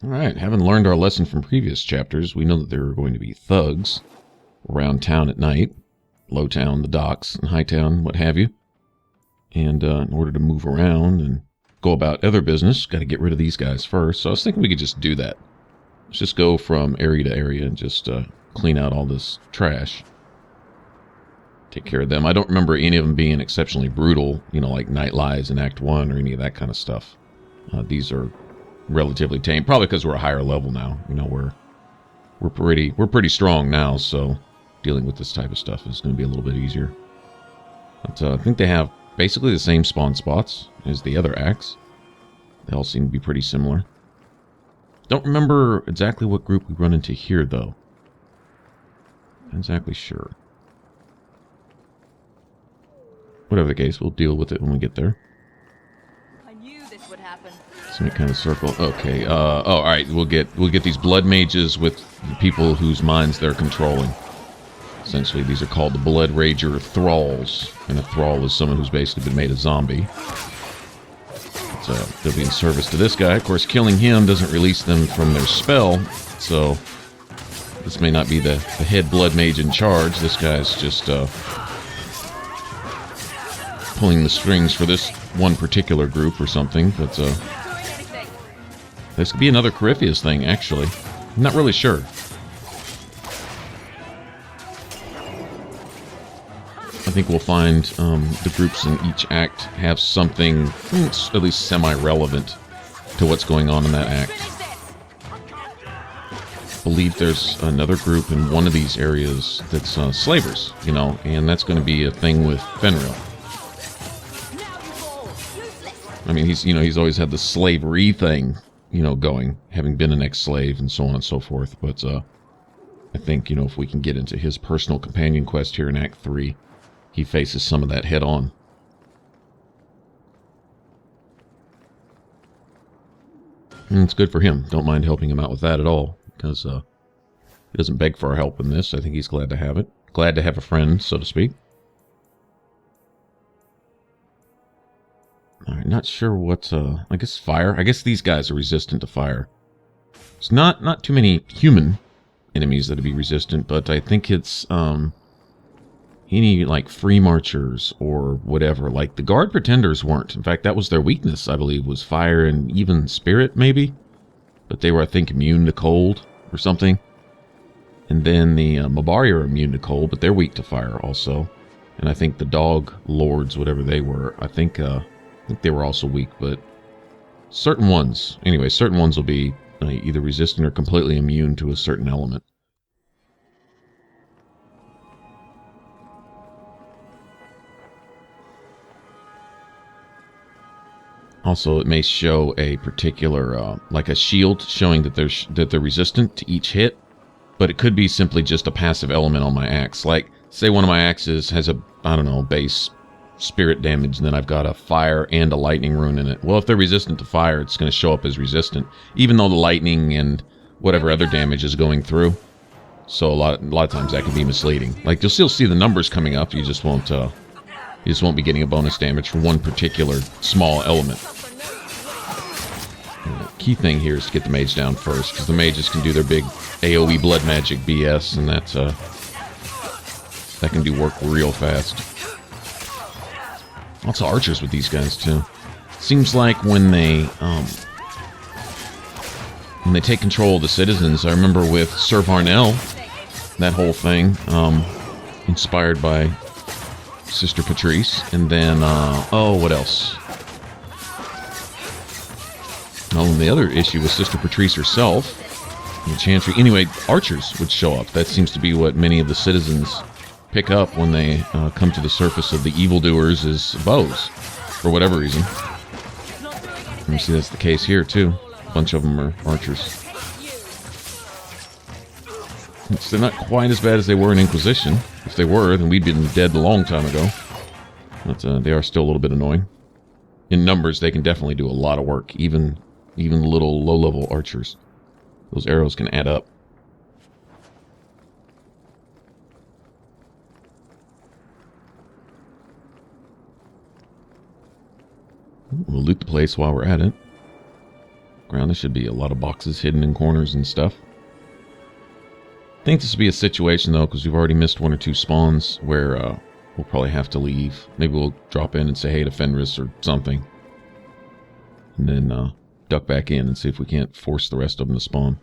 Alright, having learned our lesson from previous chapters, we know that there are going to be thugs around town at night. Low town, the docks, and high town, what have you. And in order to move around and go about other business, got to get rid of these guys first. So I was thinking we could just do that. Let's just go from area to area and just clean out all this trash. Take care of them. I don't remember any of them being exceptionally brutal, you know, like Night Lies in Act 1 or any of that kind of stuff. These are relatively tame, probably because we're a higher level now. You know, we're pretty strong now, so dealing with this type of stuff is going to be a little bit easier. But I think they have basically the same spawn spots as the other acts. They all seem to be pretty similar. Don't remember exactly what group we run into here, though. Not exactly sure. Whatever the case, we'll deal with it when we get there. I knew this would happen. Some kind of circle. Okay. All right. We'll get these blood mages with the people whose minds they're controlling. Essentially, these are called the Blood Rager Thralls, and a thrall is someone who's basically been made a zombie. So they'll be in service to this guy. Of course, killing him doesn't release them from their spell, so this may not be the head blood mage in charge. This guy's just pulling the strings for this one particular group or something. But this could be another Corypheus thing, actually. I'm not really sure. I think we'll find the groups in each act have something at least semi-relevant to what's going on in that act. I believe there's another group in one of these areas that's slavers, you know, and that's going to be a thing with Fenrir. I mean, he's always had the slavery thing, you know, going, having been an ex-slave and so on and so forth. But I think, you know, if we can get into his personal companion quest here in Act 3, he faces some of that head on. And it's good for him. Don't mind helping him out with that at all, because he doesn't beg for our help in this. I think he's glad to have it. Glad to have a friend, so to speak. Alright, not sure what, I guess fire. I guess these guys are resistant to fire. It's not too many human enemies that'd be resistant, but I think it's, any, like, free marchers or whatever. Like, the guard pretenders weren't. In fact, that was their weakness, I believe, was fire and even spirit, maybe? But they were, I think, immune to cold or something. And then the Mabari are immune to cold, but they're weak to fire also. And I think the dog lords, whatever they were, I think they were also weak, but certain ones will be either resistant or completely immune to a certain element. Also, it may show a particular, like a shield showing that they're resistant to each hit, but it could be simply just a passive element on my axe. Like, say one of my axes has a, I don't know, base spirit damage, and then I've got a fire and a lightning rune in it. Well, if they're resistant to fire, it's going to show up as resistant, even though the lightning and whatever other damage is going through. So a lot of times that can be misleading. Like, you'll still see the numbers coming up, you just won't be getting a bonus damage for one particular small element. And the key thing here is to get the mage down first, because the mages can do their big AoE blood magic BS, and that can do work real fast. Lots of archers with these guys too. Seems like when they take control of the citizens, I remember with Sir Varnell, that whole thing, inspired by Sister Patrice, and then, what else? Oh, and the other issue was Sister Patrice herself, in the Chantry. Anyway, archers would show up. That seems to be what many of the citizens pick up when they come to the surface of the evildoers is bows, for whatever reason. And you see that's the case here, too. A bunch of them are archers. They're not quite as bad as they were in Inquisition. If they were, then we'd been dead a long time ago. But they are still a little bit annoying. In numbers, they can definitely do a lot of work, even the little low-level archers. Those arrows can add up. We'll loot the place while we're at it. background. There should be a lot of boxes hidden in corners and stuff. I think this will be a situation, though, because we've already missed 1 or 2 spawns where we'll probably have to leave. Maybe we'll drop in and say hey to Fenris or something. And then duck back in and see if we can't force the rest of them to spawn.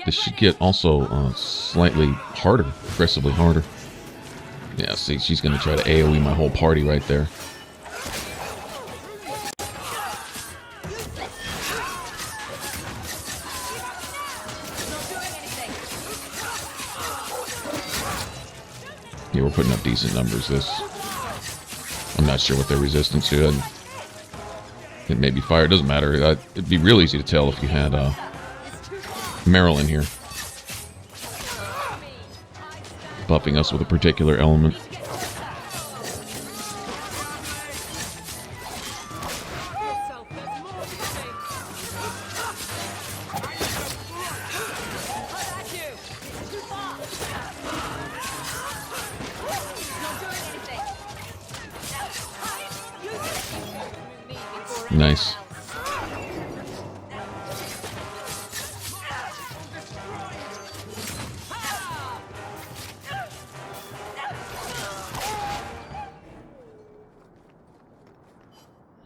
This should get also slightly harder, aggressively harder. Yeah, see, she's going to try to AoE my whole party right there. Yeah, we're putting up decent numbers. I'm not sure what their resistance to it. It may be fire. It doesn't matter. It'd be real easy to tell if you had Marilyn here buffing us with a particular element. Nice.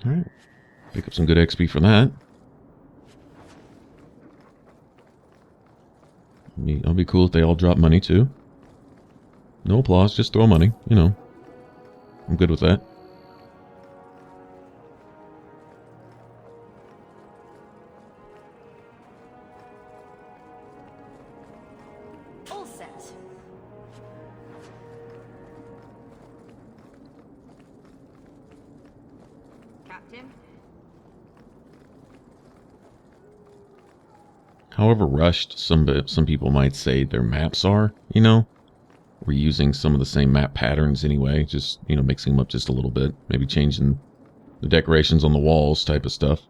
Alright. Pick up some good XP for that. I'll be cool if they all drop money too. No applause, just throw money, you know. I'm good with that. All set. Captain? However rushed some people might say their maps are, you know, we're using some of the same map patterns anyway, just, you know, mixing them up just a little bit, maybe changing the decorations on the walls type of stuff.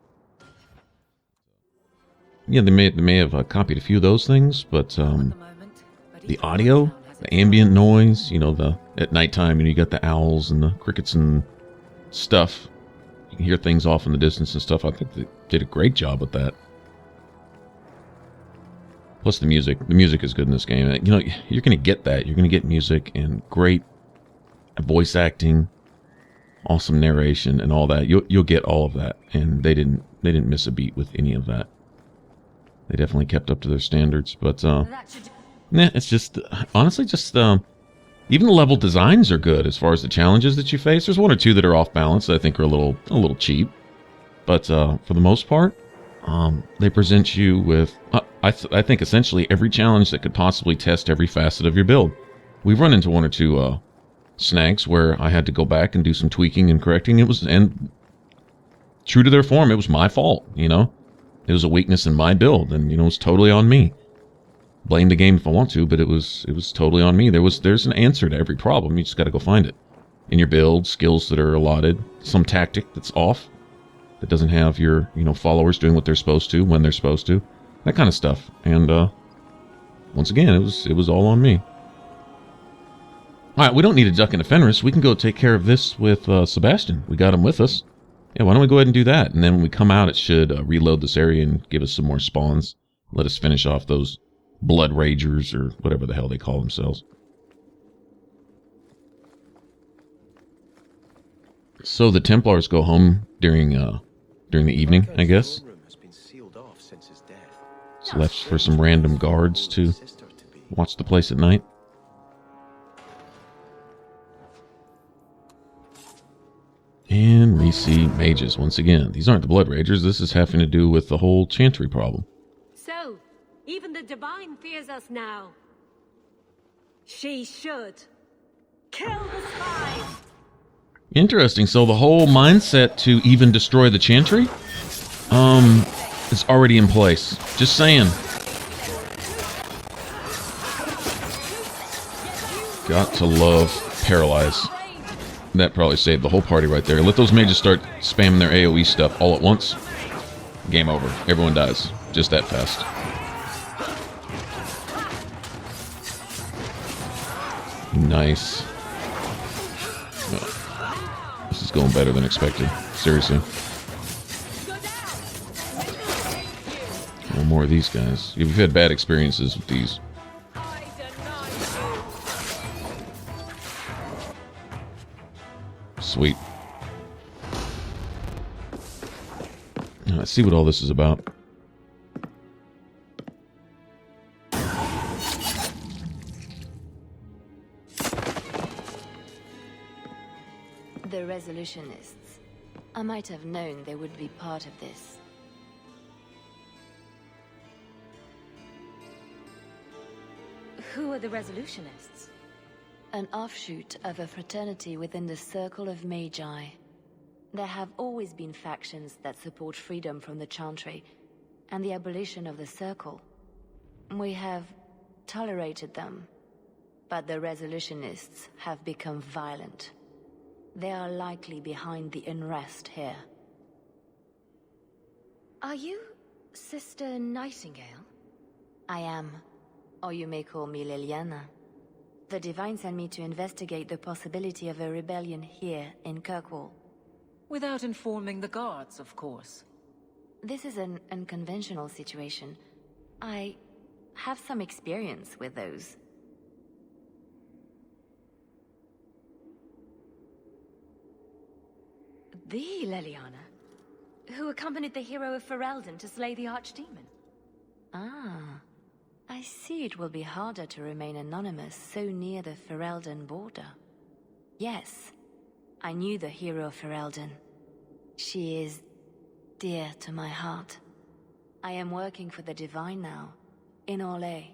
Yeah, they may have copied a few of those things, but the audio, the ambient noise, you know, at nighttime, you got the owls and the crickets and stuff. You can hear things off in the distance and stuff. I think they did a great job with that. Plus the music. The music is good in this game. You know, you're going to get that. You're going to get music and great voice acting, awesome narration, and all that. You'll get all of that, and they didn't miss a beat with any of that. They definitely kept up to their standards. But nah, it's just honestly just even the level designs are good as far as the challenges that you face. There's 1 or 2 that are off balance that I think are a little cheap, but for the most part, they present you with I think essentially every challenge that could possibly test every facet of your build. We've run into 1 or 2 snags where I had to go back and do some tweaking and correcting. And true to their form, it was my fault, you know. It was a weakness in my build, and you know, it's totally on me. Blame the game if I want to, but it was totally on me. There's an answer to every problem. You just got to go find it in your build, skills that are allotted, some tactic that's off, that doesn't have your, you know, followers doing what they're supposed to when they're supposed to, that kind of stuff. And once again, it was all on me. All right, we don't need to duck into Fenris. We can go take care of this with Sebastian. We got him with us. Yeah, why don't we go ahead and do that? And then when we come out, it should reload this area and give us some more spawns. Let us finish off those blood ragers or whatever the hell they call themselves. So the Templars go home during the evening, I guess. It's left for some random guards to watch the place at night. And we see mages once again. These aren't the Blood Ragers. This is having to do with the whole Chantry problem. So, even the Divine fears us now. She should. Kill the spies! Interesting. So the whole mindset to even destroy the Chantry is already in place. Just saying. Got to love Paralyze. That probably saved the whole party right there. Let those mages start spamming their AoE stuff all at once. Game over. Everyone dies. Just that fast. Nice. Oh, this is going better than expected. Seriously. or more of these guys. If you've had bad experiences with these. I deny you. Sweet. Now, let's see what all this is about. The Resolutionists. I might have known they would be part of this. Who are the Resolutionists? An offshoot of a fraternity within the Circle of Magi. There have always been factions that support freedom from the Chantry and the abolition of the Circle. We have tolerated them, but the Resolutionists have become violent. They are likely behind the unrest here. Are you Sister Nightingale? I am, or you may call me Liliana. The Divine sent me to investigate the possibility of a rebellion here in Kirkwall. Without informing the guards, of course. This is an unconventional situation. I have some experience with those. The Leliana, who accompanied the hero of Ferelden to slay the Archdemon. Ah, I see it will be harder to remain anonymous so near the Ferelden border. Yes, I knew the hero of Ferelden. She is dear to my heart. I am working for the Divine now, in Orlais.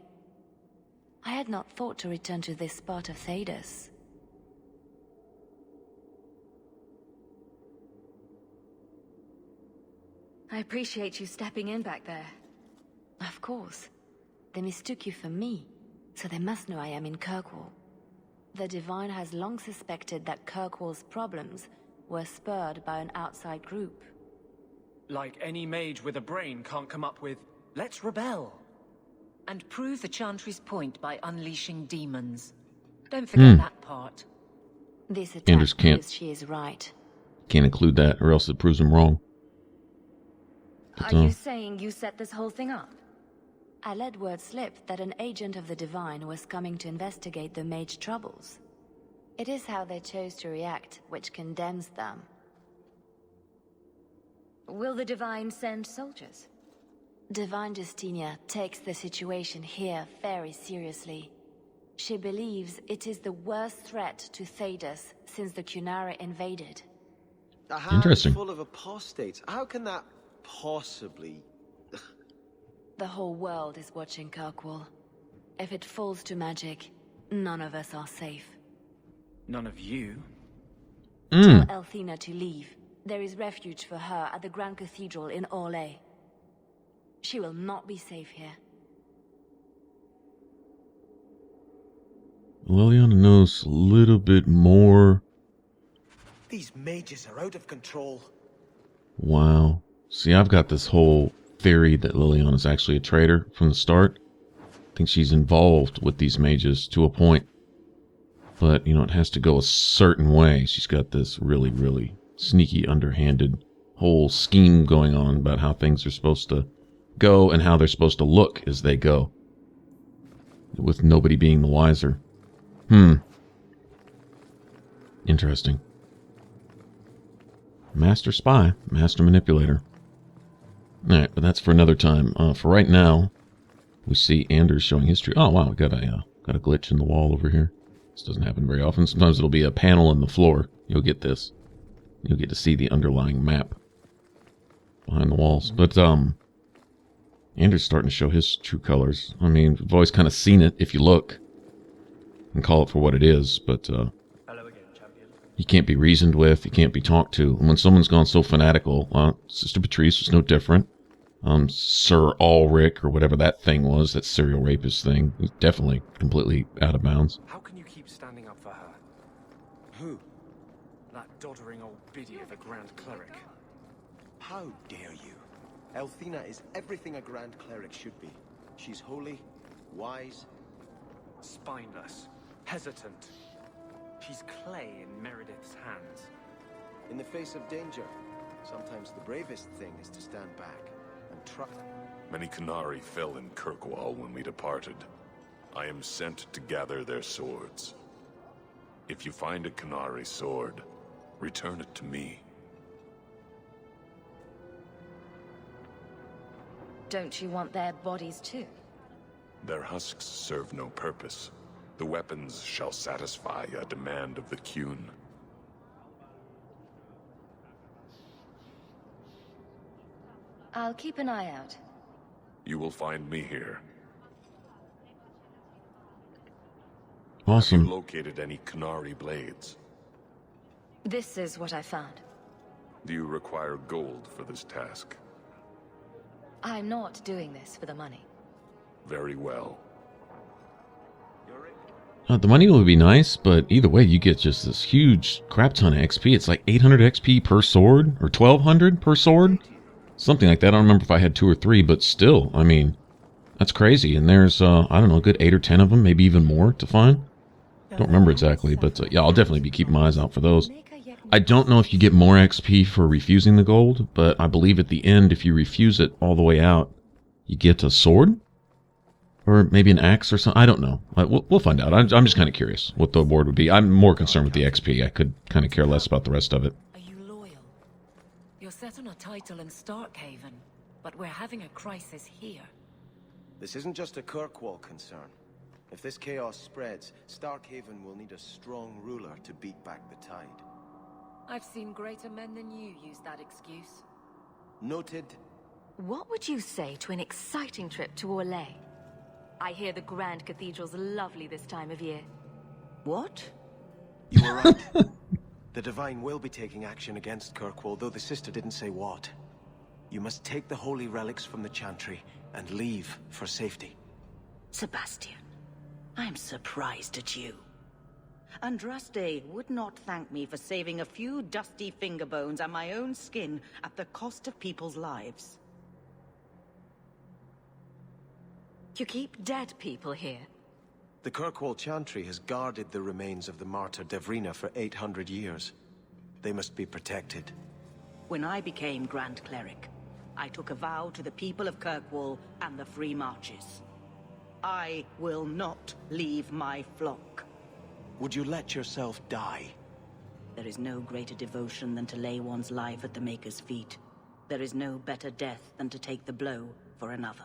I had not thought to return to this part of Thedas. I appreciate you stepping in back there. Of course. They mistook you for me, so they must know I am in Kirkwall. The Divine has long suspected that Kirkwall's problems were spurred by an outside group. Like any mage with a brain can't come up with, let's rebel. And prove the Chantry's point by unleashing demons. Don't forget that part. This Anders attack can't- proves she is right. Can't include that, or else it proves him wrong. But, Are you saying you set this whole thing up? I let word slip that an agent of the Divine was coming to investigate the mage troubles. It is how they chose to react which condemns them. Will the Divine send soldiers? Divine Justinia takes the situation here very seriously. She believes it is the worst threat to Thedas since the Cunara invaded. A Interesting. handful of apostates. How can that possibly... The whole world is watching Kirkwall. If it falls to magic, none of us are safe. None of you. Tell Elthina to leave. There is refuge for her at the Grand Cathedral in Orlais. She will not be safe here. Liliana knows a little bit more. These mages are out of control. Wow. See, I've got this whole theory that Liliana is actually a traitor from the start. I think she's involved with these mages to a point. But, you know, it has to go a certain way. She's got this really, really sneaky, underhanded whole scheme going on about how things are supposed to go and how they're supposed to look as they go. With nobody being the wiser. Interesting. Master spy, master manipulator. Alright, but that's for another time. For right now, we see Anders showing history. Oh wow, we got a glitch in the wall over here. This doesn't happen very often. Sometimes it'll be a panel in the floor. You'll get this. You'll get to see the underlying map behind the walls. But Anders starting to show his true colors. I mean, we've always kind of seen it if you look and call it for what it is, but Hello again, champion. you can't be reasoned with, you can't be talked to. And when someone's gone so fanatical, Sister Patrice was no different. Sir Ulrich, or whatever that thing was, that serial rapist thing, was definitely completely out of bounds. How can you keep standing up for her? Who? That doddering old biddy of a Grand Cleric. How dare you? Elthina is everything a Grand Cleric should be. She's holy, wise. Spineless. Hesitant. She's clay in Meredith's hands. In the face of danger, sometimes the bravest thing is to stand back and trust. Many Qunari fell in Kirkwall when we departed. I am sent to gather their swords. If you find a Qunari sword, return it to me. Don't you want their bodies too? Their husks serve no purpose. The weapons shall satisfy a demand of the Qun. I'll keep an eye out. You will find me here. Have Awesome. you located any Qunari blades? This is what I found. Do you require gold for this task? I'm not doing this for the money. Very well. The money would be nice, but either way, you get just this huge crap ton of XP. It's like 800 XP per sword, or 1200 per sword? Something like that. I don't remember if I had 2 or 3, but still, I mean, that's crazy. And there's, I don't know, a good 8 or 10 of them, maybe even more to find. Don't remember exactly, but yeah, I'll definitely be keeping my eyes out for those. I don't know if you get more XP for refusing the gold, but I believe at the end, if you refuse it all the way out, you get a sword? Or maybe an axe or something. I don't know. We'll find out. I'm just kind of curious what the award would be. I'm more concerned with the XP. I could kind of care less about the rest of it. Are you loyal? You're set on a title in Starkhaven, but we're having a crisis here. This isn't just a Kirkwall concern. If this chaos spreads, Starkhaven will need a strong ruler to beat back the tide. I've seen greater men than you use that excuse. Noted. What would you say to an exciting trip to Orlais? I hear the Grand Cathedral's lovely this time of year. What? You were right. The Divine will be taking action against Kirkwall, though the sister didn't say what. You must take the holy relics from the Chantry and leave for safety. Sebastian, I'm surprised at you. Andraste would not thank me for saving a few dusty finger bones and my own skin at the cost of people's lives. You keep dead people here. The Kirkwall Chantry has guarded the remains of the martyr Devrina for 800 years. They must be protected. When I became Grand Cleric, I took a vow to the people of Kirkwall and the Free Marches. I will not leave my flock. Would you let yourself die? There is no greater devotion than to lay one's life at the Maker's feet. There is no better death than to take the blow for another.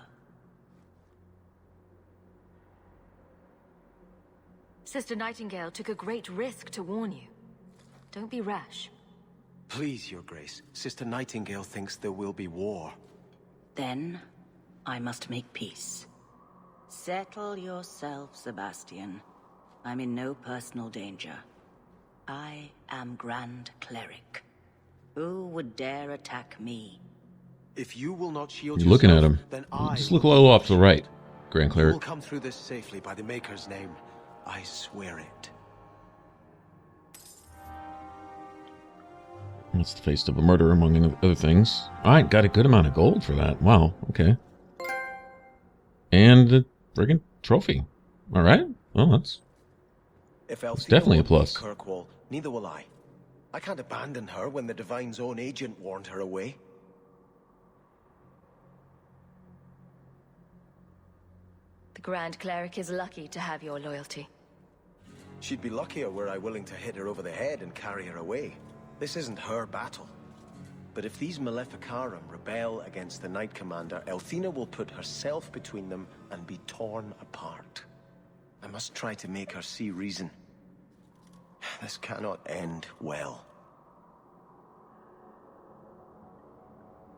Sister Nightingale took a great risk to warn you. Don't be rash. Please, Your Grace. Sister Nightingale thinks there will be war. Then, I must make peace. Settle yourself, Sebastian. I'm in no personal danger. I am Grand Cleric. Who would dare attack me? If you will not shield You're looking yourself, at him. then I Just look a little off to the right, Grand You will Cleric. come through this safely by the Maker's name. I swear it. That's the face of a murderer, among other things. Alright, got a good amount of gold for that. Wow, okay. And a friggin' trophy. Alright, well, that's If It's definitely a won't leave plus. Kirkwall, neither will I. I can't abandon her when the Divine's own agent warned her away. The Grand Cleric is lucky to have your loyalty. She'd be luckier were I willing to hit her over the head and carry her away. This isn't her battle. But if these Maleficarum rebel against the Knight Commander, Elthina will put herself between them and be torn apart. I must try to make her see reason. This cannot end well.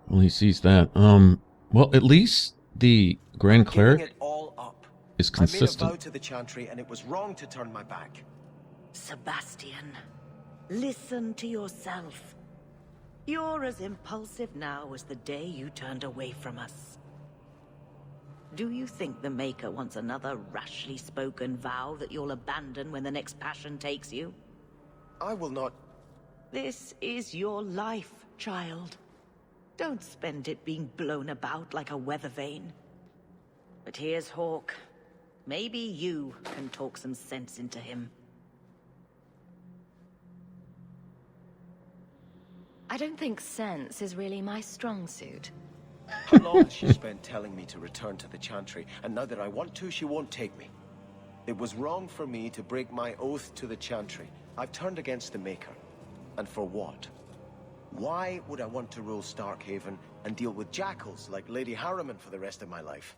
Well, he sees that. Well, at least the Grand Giving Cleric it all up. is I made a consistent. vow to the Chantry, and it was wrong to turn my back. Sebastian, listen to yourself. You're as impulsive now as the day you turned away from us. Do you think the Maker wants another rashly spoken vow that you'll abandon when the next passion takes you? I will not. This is your life, child. Don't spend it being blown about like a weather vane. But here's Hawk. Maybe you can talk some sense into him. I don't think sense is really my strong suit. How long has she spent telling me to return to the Chantry, and now that I want to, she won't take me. It was wrong for me to break my oath to the Chantry. I've turned against the Maker. And for what? Why would I want to rule Starkhaven and deal with jackals like Lady Harriman for the rest of my life?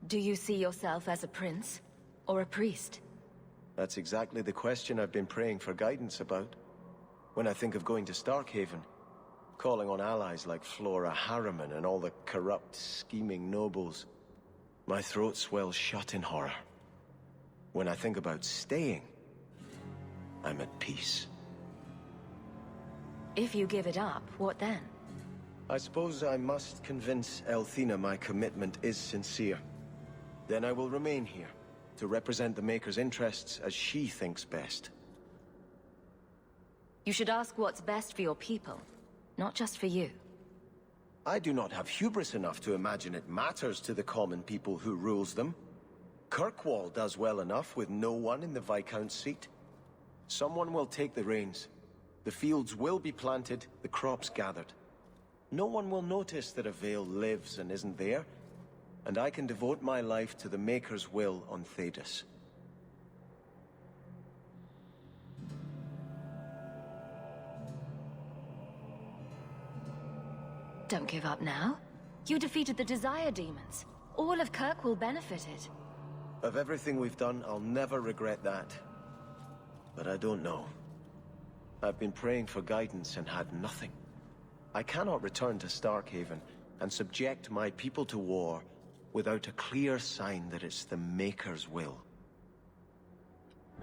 Do you see yourself as a prince or a priest? That's exactly the question I've been praying for guidance about. When I think of going to Starkhaven, calling on allies like Flora Harriman and all the corrupt, scheming nobles, my throat swells shut in horror. When I think about staying, I'm at peace. If you give it up, what then? I suppose I must convince Elthina my commitment is sincere. Then I will remain here, to represent the Maker's interests as she thinks best. You should ask what's best for your people, not just for you. I do not have hubris enough to imagine it matters to the common people who rules them. Kirkwall does well enough with no one in the Viscount's seat. Someone will take the reins. The fields will be planted, the crops gathered. No one will notice that a Vale lives and isn't there, and I can devote my life to the Maker's will on Thedas. Don't give up now. You defeated the Desire Demons. All of Kirkwall benefited. Of everything we've done, I'll never regret that. But I don't know. I've been praying for guidance and had nothing. I cannot return to Starkhaven and subject my people to war without a clear sign that it's the Maker's will.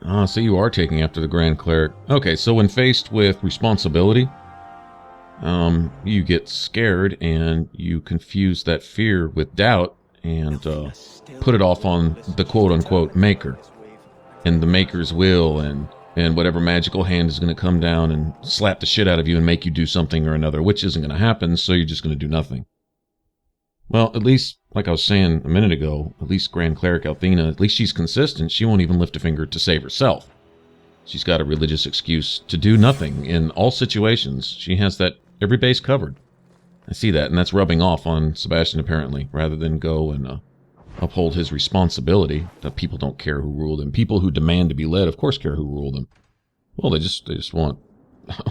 Ah, so you are taking after the Grand Cleric. Okay, so when faced with responsibility, you get scared and you confuse that fear with doubt and put it off on the quote-unquote Maker and the Maker's will and whatever magical hand is going to come down and slap the shit out of you and make you do something or another, which isn't going to happen, so you're just going to do nothing. Well, at least, like I was saying a minute ago, at least Grand Cleric Elthina, at least she's consistent. She won't even lift a finger to save herself. She's got a religious excuse to do nothing in all situations. She has that every base covered. I see that, and that's rubbing off on Sebastian apparently, rather than go and uphold his responsibility that people don't care who rule them. People who demand to be led, of course, care who rule them. Well, they just want,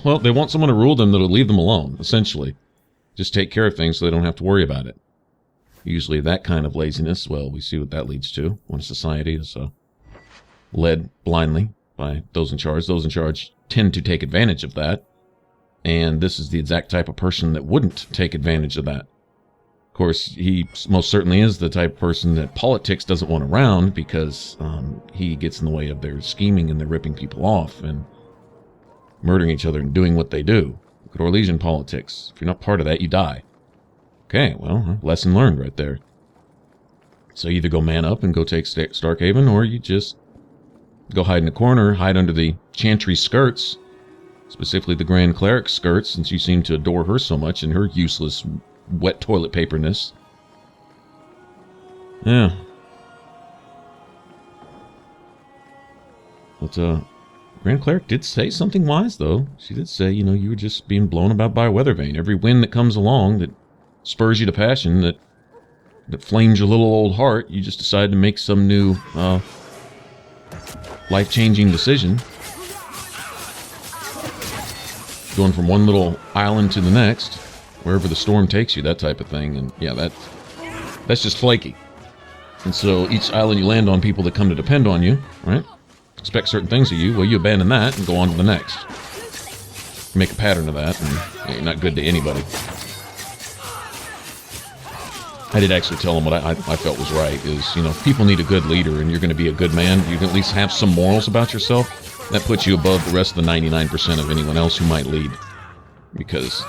well, they want someone to rule them that'll leave them alone, essentially. Just take care of things so they don't have to worry about it. Usually that kind of laziness, well, we see what that leads to when society is led blindly by those in charge. Those in charge tend to take advantage of that, and this is the exact type of person that wouldn't take advantage of that. Of course, he most certainly is the type of person that politics doesn't want around because he gets in the way of their scheming and they're ripping people off and murdering each other and doing what they do. Look at Orlesian politics. If you're not part of that, you die. Okay, well, lesson learned right there. So you either go man up and go take Starkhaven, or you just go hide in a corner, hide under the Chantry skirts, specifically the Grand Cleric's skirts, since you seem to adore her so much and her useless wet toilet paperness. Yeah. But, Grand Cleric did say something wise, though. She did say, you know, you were just being blown about by a weather vane. Every wind that comes along that spurs you to passion, that flames your little old heart, you just decide to make some new life-changing decision. Going from one little island to the next, wherever the storm takes you, that type of thing. And yeah, that's just flaky. And so each island you land on, people that come to depend on you, right, expect certain things of you, well, you abandon that and go on to the next. You make a pattern of that, and yeah, you're not good to anybody. I did actually tell him what I felt was right, is, you know, if people need a good leader and you're going to be a good man, you can at least have some morals about yourself. That puts you above the rest of the 99% of anyone else who might lead. Because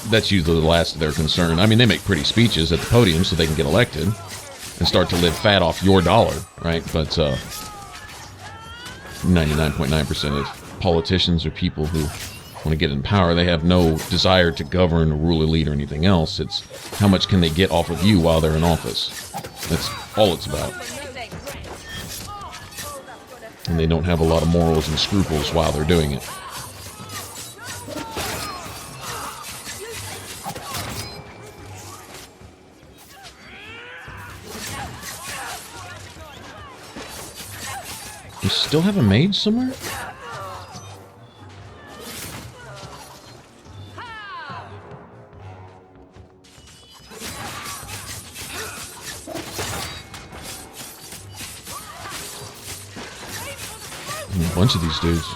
that's usually the last of their concern. I mean, they make pretty speeches at the podium so they can get elected and start to live fat off your dollar, right? But 99.9% of politicians are people who want to get in power. They have no desire to govern or rule or lead or anything else. It's how much can they get off of you while they're in office. That's all it's about. And they don't have a lot of morals and scruples while they're doing it. You still have a mage somewhere? A bunch of these dudes.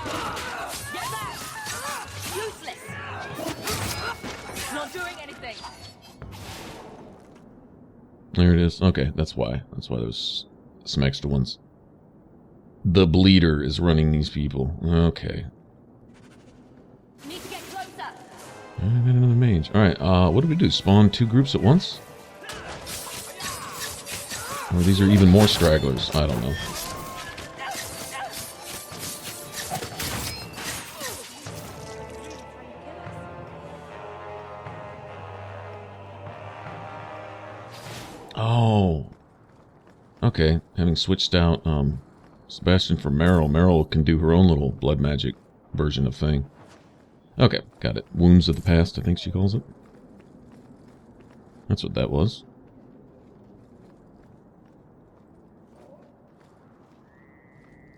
There it is. Okay, that's why. That's why there's some extra ones. The bleeder is running these people. Okay. Need to get closer. I got another mage. Alright, what do we do? Spawn 2 groups at once? Or these are even more stragglers. I don't know. Oh. Okay, having switched out Sebastian for Meryl. Meryl can do her own little blood magic version of thing. Okay, got it. Wounds of the past, I think she calls it. That's what that was.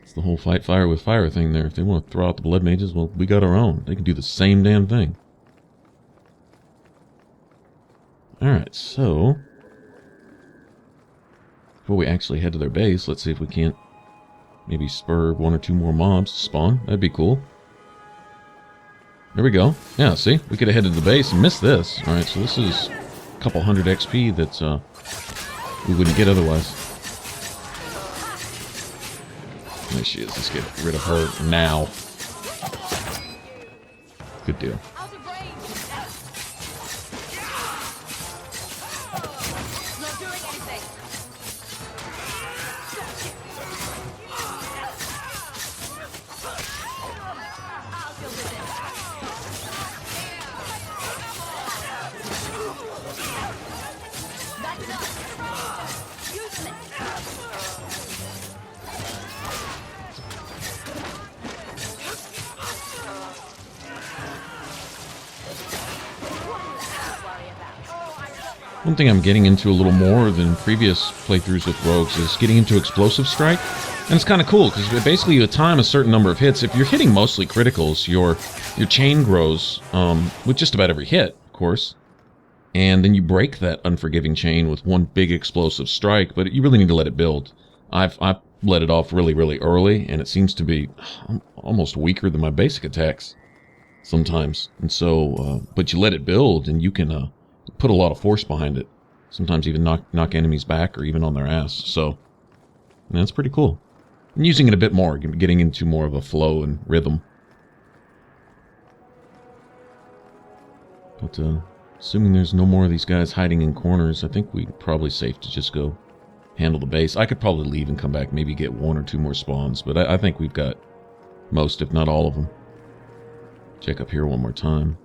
It's the whole fight fire with fire thing there. If they want to throw out the blood mages, well, we got our own. They can do the same damn thing. Alright, so before we actually head to their base, let's see if we can't maybe spur 1 or 2 more mobs to spawn. That'd be cool. There we go. Yeah, see? We could have headed to the base and missed this. Alright, so this is a couple hundred XP that we wouldn't get otherwise. There she is. Let's get rid of her now. Good deal. One thing I'm getting into a little more than previous playthroughs with rogues is getting into explosive strike. And it's kind of cool, because basically you time a certain number of hits. If you're hitting mostly criticals, your chain grows with just about every hit, of course. And then you break that unforgiving chain with one big explosive strike, but you really need to let it build. I've let it off really, really early, and it seems to be almost weaker than my basic attacks sometimes. And so, but you let it build, and you can put a lot of force behind it. Sometimes even knock enemies back or even on their ass. So, that's pretty cool. And using it a bit more, getting into more of a flow and rhythm. But, assuming there's no more of these guys hiding in corners, I think we're probably safe to just go handle the base. I could probably leave and come back, maybe get 1 or 2 more spawns, but I think we've got most, if not all of them. Check up here one more time.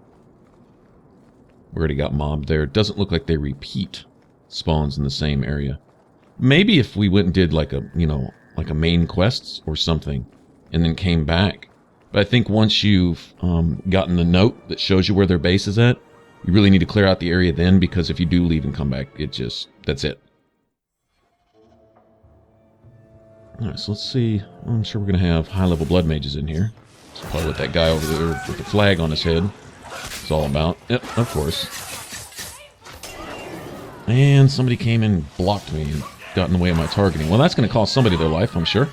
We already got mobbed there. It doesn't look like they repeat spawns in the same area. Maybe if we went and did like a, like a main quest or something, and then came back. But I think once you've gotten the note that shows you where their base is at, you really need to clear out the area then, because if you do leave and come back, that's it. Alright, so let's see. I'm sure we're going to have high-level blood mages in here. That's probably what that guy over there with the flag on his head is all about. Yep, of course. And somebody came in and blocked me and got in the way of my targeting. Well, that's going to cost somebody their life, I'm sure.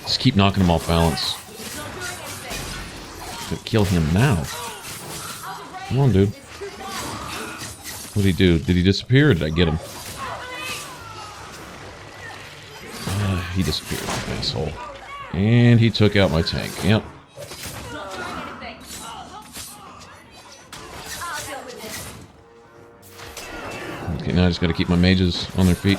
Just keep knocking them off balance. Gonna kill him now. Come on, dude. What did he do? Did he disappear or did I get him? He disappeared, asshole. And he took out my tank. Yep. Okay, now I just gotta keep my mages on their feet.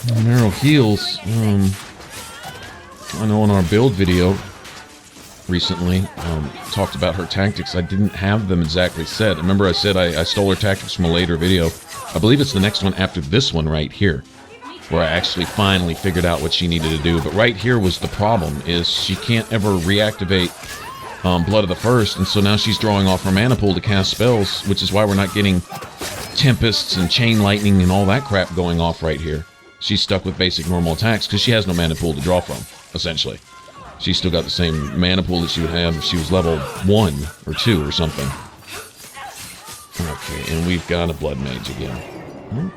Narrow heals. I know in our build video recently, talked about her tactics. I didn't have them exactly set. Remember I said I stole her tactics from a later video. I believe it's the next one after this one right here, where I actually finally figured out what she needed to do. But right here was the problem, is she can't ever reactivate Blood of the First, and so now she's drawing off her mana pool to cast spells, which is why we're not getting Tempests and Chain Lightning and all that crap going off right here. She's stuck with basic normal attacks because she has no mana pool to draw from, essentially. She's still got the same mana pool that she would have if she was level 1 or 2 or something. Okay, and we've got a Blood Mage again. Well,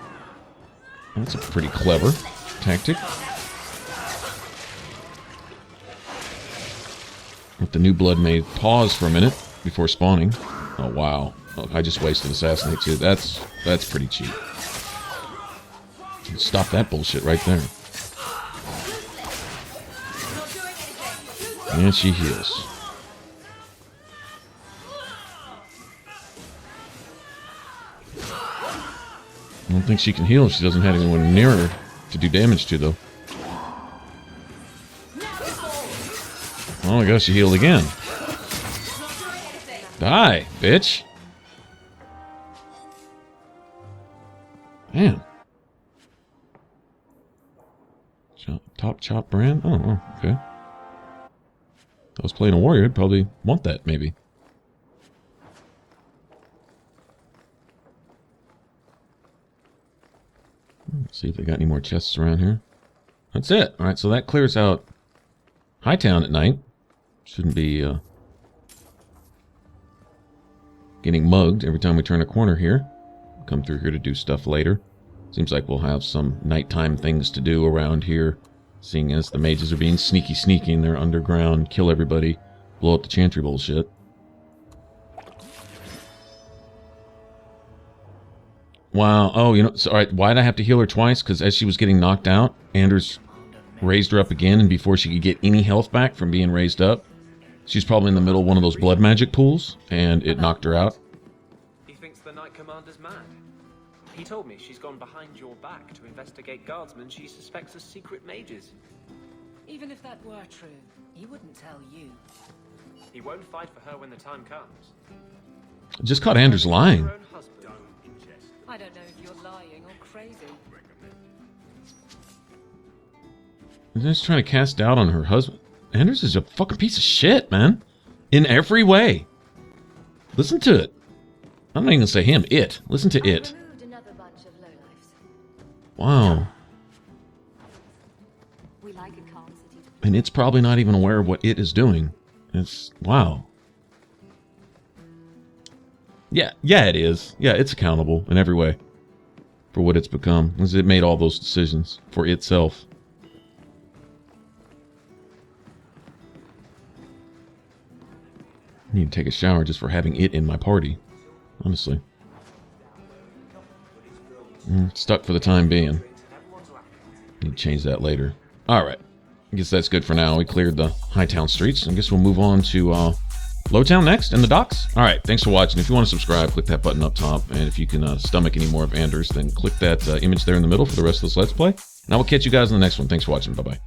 that's a pretty clever tactic. Let the new Blood Mage pause for a minute before spawning. Oh, wow. Oh, I just wasted Assassinate too. That's pretty cheap. Stop that bullshit right there. And she heals. I don't think she can heal if she doesn't have anyone near her to do damage to, though. Oh my gosh, she healed again. Die, bitch. Man. Top chop brand? Oh, okay. If I was playing a warrior, I'd probably want that, maybe. Let's see if they got any more chests around here. That's it. Alright, so that clears out Hightown at night. Shouldn't be getting mugged every time we turn a corner here. Come through here to do stuff later. Seems like we'll have some nighttime things to do around here, seeing as the mages are being sneaky in their underground, kill everybody, blow up the chantry bullshit. Wow. Oh, you know, so, alright, why'd I have to heal her twice? Because as she was getting knocked out, Anders raised her up again, and before she could get any health back from being raised up, she's probably in the middle of one of those blood magic pools, and it knocked her out. He thinks the Knight Commander's mad. He told me she's gone behind your back to investigate guardsmen she suspects as secret mages. Even if that were true, he wouldn't tell you. He won't fight for her when the time comes. Just caught Anders lying. I don't know if you're lying or crazy. He's just trying to cast doubt on her husband. Anders is a fucking piece of shit, man. In every way. Listen to it. I'm not even gonna say him, it. Listen to it. Wow. And it's probably not even aware of what it is doing. It's, wow. Yeah, it is. Yeah, it's accountable in every way for what it's become, because it made all those decisions for itself. I need to take a shower just for having it in my party, honestly. Stuck for the time being. Need to change that later. Alright. I guess that's good for now. We cleared the Hightown streets. I guess we'll move on to Lowtown next and the docks. Alright, thanks for watching. If you want to subscribe, click that button up top. And if you can stomach any more of Anders, then click that image there in the middle for the rest of this Let's Play. And I will catch you guys in the next one. Thanks for watching. Bye-bye.